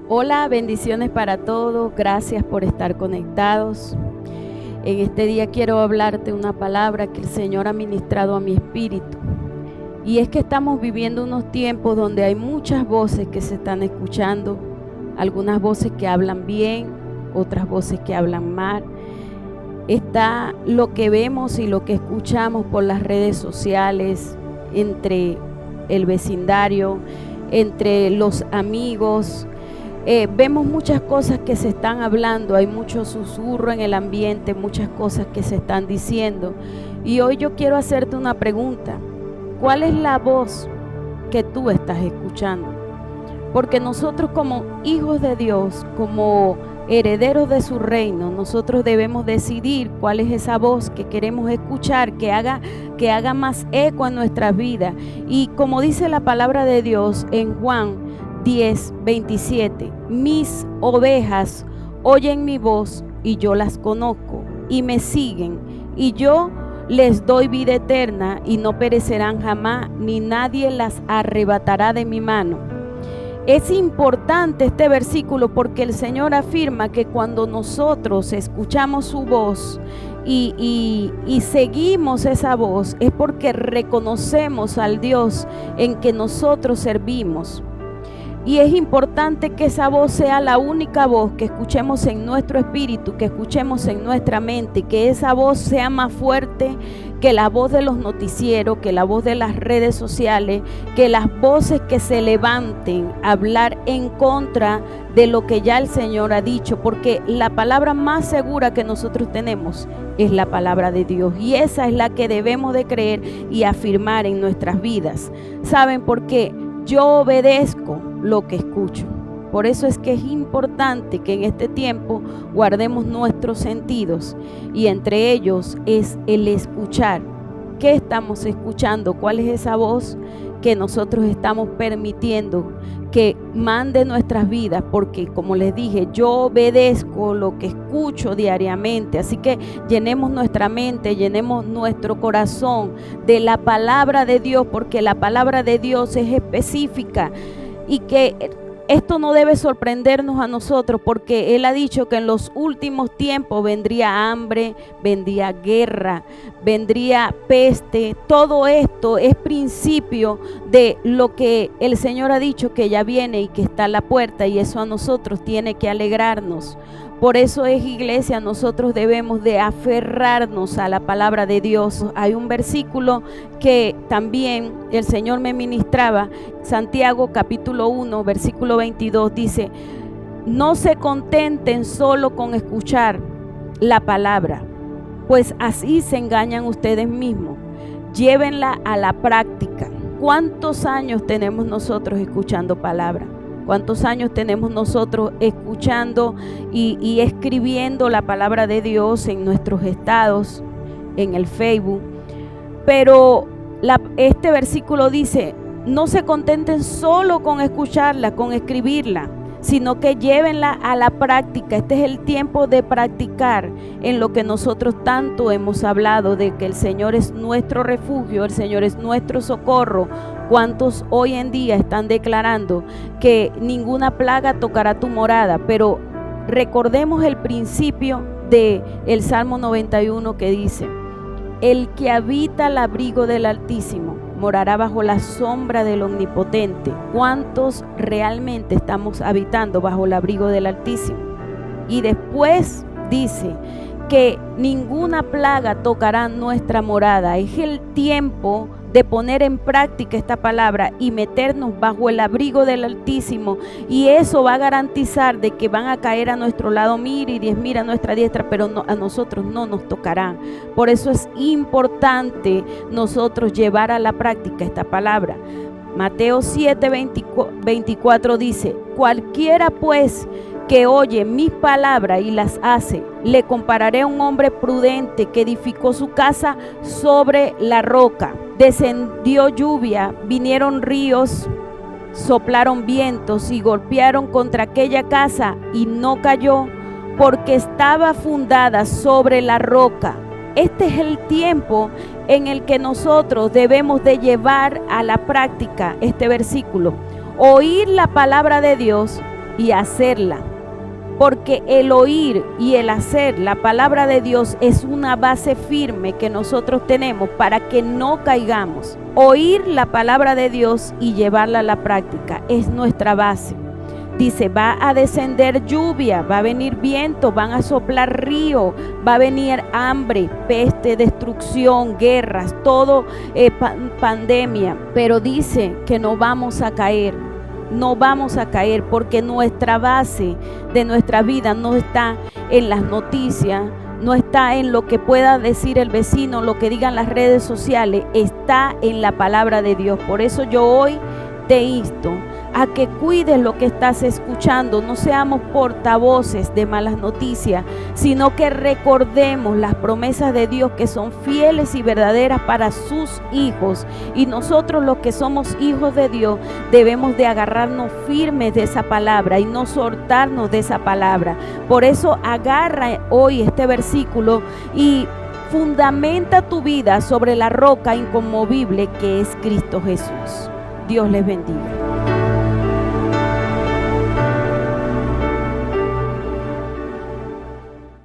Hola, bendiciones para todos. Gracias por estar conectados. En este día quiero hablarte una palabra que el Señor ha ministrado a mi espíritu. Y es que estamos viviendo unos tiempos donde hay muchas voces que se están escuchando. Algunas voces que hablan bien, otras voces que hablan mal. Está lo que vemos y lo que escuchamos por las redes sociales, entre el vecindario, entre los amigos. Vemos muchas cosas que se están hablando, hay mucho susurro en el ambiente, muchas cosas que se están diciendo. Y hoy yo quiero hacerte una pregunta. ¿Cuál es la voz que tú estás escuchando? Porque nosotros como hijos de Dios, como herederos de su reino, nosotros debemos decidir cuál es esa voz que queremos escuchar, que haga más eco en nuestras vidas. Y como dice la palabra de Dios en Juan 10:27, mis ovejas oyen mi voz y yo las conozco y me siguen, y yo les doy vida eterna y no perecerán jamás, ni nadie las arrebatará de mi mano. Es importante este versículo porque el Señor afirma que cuando nosotros escuchamos su voz y seguimos esa voz, es porque reconocemos al Dios en que nosotros servimos. Y es importante que esa voz sea la única voz que escuchemos en nuestro espíritu, que escuchemos en nuestra mente, que esa voz sea más fuerte que la voz de los noticieros, que la voz de las redes sociales, que las voces que se levanten a hablar en contra de lo que ya el Señor ha dicho, porque la palabra más segura que nosotros tenemos es la palabra de Dios, y esa es la que debemos de creer y afirmar en nuestras vidas. ¿Saben por qué? Yo obedezco lo que escucho. Por eso es que es importante que en este tiempo guardemos nuestros sentidos, y entre ellos es el escuchar. ¿Qué estamos escuchando? ¿Cuál es esa voz que nosotros estamos permitiendo que mande nuestras vidas? Porque como les dije, yo obedezco lo que escucho diariamente. Así que llenemos nuestra mente, llenemos nuestro corazón de la palabra de Dios, porque la palabra de Dios es específica, y que esto no debe sorprendernos a nosotros, porque Él ha dicho que en los últimos tiempos vendría hambre, vendría guerra, vendría peste. Todo esto es principio de lo que el Señor ha dicho que ya viene y que está a la puerta, y eso a nosotros tiene que alegrarnos. Por eso es, iglesia, nosotros debemos de aferrarnos a la palabra de Dios. Hay un versículo que también el Señor me ministraba, Santiago capítulo 1, versículo 22, dice: no se contenten solo con escuchar la palabra, pues así se engañan ustedes mismos. Llévenla a la práctica. ¿Cuántos años tenemos nosotros escuchando palabra? ¿Cuántos años tenemos nosotros escuchando y escribiendo la palabra de Dios en nuestros estados, en el Facebook? Pero este versículo dice: no se contenten solo con escucharla, con escribirla, sino que llévenla a la práctica. Este es el tiempo de practicar en lo que nosotros tanto hemos hablado, de que el Señor es nuestro refugio, el Señor es nuestro socorro. ¿Cuántos hoy en día están declarando que ninguna plaga tocará tu morada? Pero recordemos el principio del Salmo 91 que dice: el que habita al abrigo del Altísimo morará bajo la sombra del Omnipotente. ¿Cuántos realmente estamos habitando bajo el abrigo del Altísimo? Y después dice que ninguna plaga tocará nuestra morada. Es el tiempo de poner en práctica esta palabra y meternos bajo el abrigo del Altísimo, y eso va a garantizar de que van a caer a nuestro lado 1000 y 10,000 a nuestra diestra, pero no, a nosotros no nos tocarán. Por eso es importante nosotros llevar a la práctica esta palabra. Mateo 7:24 dice: cualquiera pues que oye mis palabras y las hace, le compararé a un hombre prudente que edificó su casa sobre la roca. Descendió lluvia, vinieron ríos, soplaron vientos y golpearon contra aquella casa, y no cayó, porque estaba fundada sobre la roca. Este es el tiempo en el que nosotros debemos de llevar a la práctica este versículo. Oír la palabra de Dios y hacerla. Porque el oír y el hacer la palabra de Dios es una base firme que nosotros tenemos para que no caigamos. Oír la palabra de Dios y llevarla a la práctica es nuestra base. Dice, va a descender lluvia, va a venir viento, van a soplar río, va a venir hambre, peste, destrucción, guerras, todo pandemia. Pero dice que no vamos a caer. No vamos a caer porque nuestra base de nuestra vida no está en las noticias, no está en lo que pueda decir el vecino, lo que digan las redes sociales, está en la palabra de Dios. Por eso yo hoy te insto a que cuides lo que estás escuchando, no seamos portavoces de malas noticias, sino que recordemos las promesas de Dios que son fieles y verdaderas para sus hijos. Y nosotros los que somos hijos de Dios debemos de agarrarnos firmes de esa palabra y no soltarnos de esa palabra. Por eso agarra hoy este versículo y fundamenta tu vida sobre la roca inconmovible que es Cristo Jesús. Dios les bendiga.